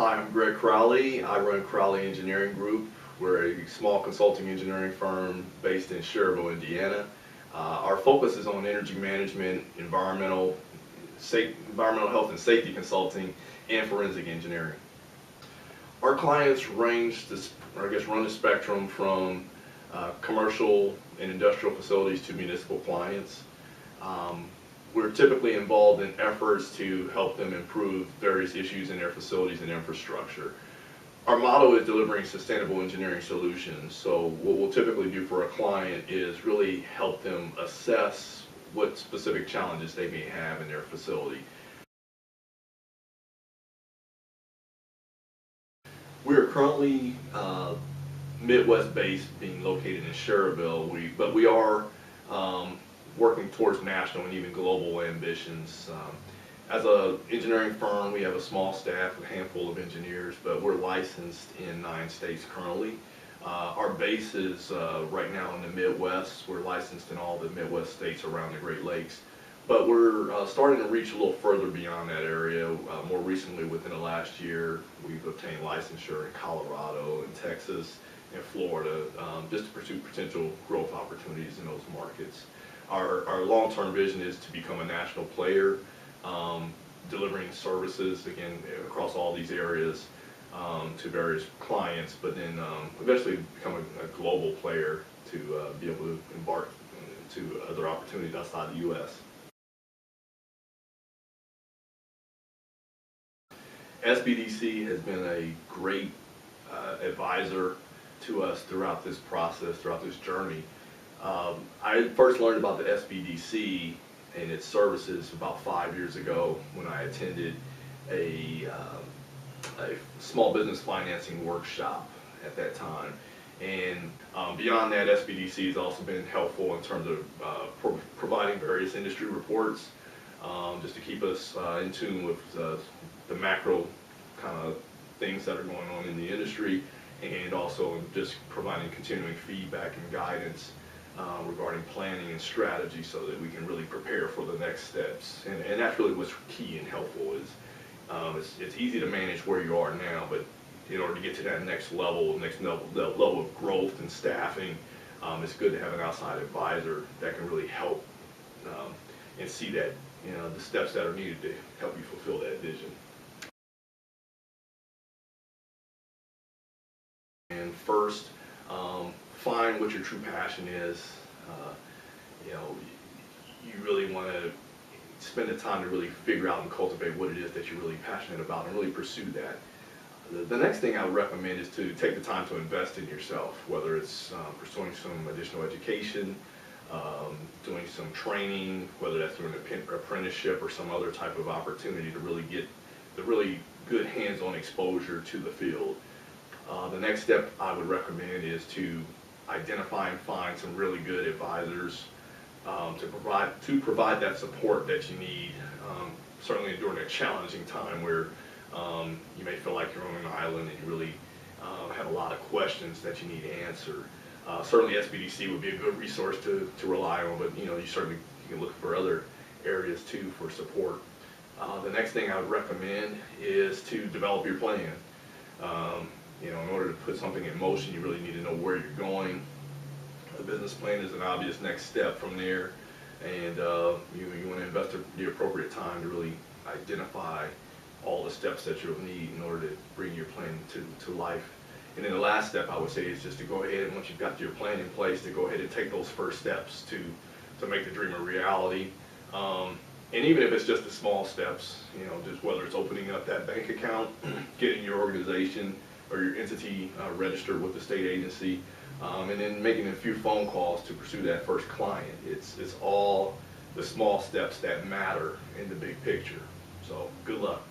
Hi, I'm Greg Crowley. I run Crowley Engineering Group. We're a small consulting engineering firm based in Cherville, Indiana. Our focus is on energy management, environmental health and safety consulting, and forensic engineering. Our clients range, run the spectrum from commercial and industrial facilities to municipal clients. We're typically involved in efforts to help them improve various issues in their facilities and infrastructure. Our motto is delivering sustainable engineering solutions. So what we'll typically do for a client is really help them assess what specific challenges they may have in their facility. We are currently Midwest-based, being located in Cherville, but we are working towards national and even global ambitions. As an engineering firm, we have a small staff, a handful of engineers, but we're licensed in 9 states currently. Our base is right now in the Midwest. We're licensed in all the Midwest states around the Great Lakes, but we're starting to reach a little further beyond that area. More recently, within the last year, we've obtained licensure in Colorado and Texas and Florida, just to pursue potential growth opportunities in those markets. Our long-term vision is to become a national player, delivering services, again, across all these areas to various clients, but then eventually become a global player to be able to embark into other opportunities outside the U.S. ISBDC has been a great advisor to us throughout this process, throughout this journey. I first learned about the ISBDC and its services about 5 years ago when I attended a small business financing workshop at that time. And beyond that, ISBDC has also been helpful in terms of providing various industry reports, just to keep us in tune with the macro kind of things that are going on in the industry, and also just providing continuing feedback and guidance regarding planning and strategy so that we can really prepare for the next steps. And that's really what's key and helpful is it's easy to manage where you are now, but in order to get to that next level of growth and staffing, it's good to have an outside advisor that can really help and see that, the steps that are needed to help you fulfill that vision. And first, find what your true passion is. You really want to spend the time to really figure out and cultivate what it is that you're really passionate about and really pursue that. The next thing I would recommend is to take the time to invest in yourself, whether it's pursuing some additional education, doing some training, whether that's through an apprenticeship or some other type of opportunity to really get the really good hands-on exposure to the field. The next step I would recommend is to identify and find some really good advisors to provide that support that you need, certainly during a challenging time where you may feel like you're on an island and you really have a lot of questions that you need answered. Certainly ISBDC would be a good resource to rely on, but you can look for other areas too for support. The next thing I would recommend is to develop your plan. In order to put something in motion, you really need to know where you're going. The business plan is an obvious next step from there, and you want to invest the appropriate time to really identify all the steps that you'll need in order to bring your plan to life. And then the last step I would say is just to go ahead, and once you've got your plan in place, to go ahead and take those first steps to make the dream a reality. And even if it's just the small steps, just whether it's opening up that bank account, getting your organization or your entity registered with the state agency, and then making a few phone calls to pursue that first client. It's all the small steps that matter in the big picture. So good luck.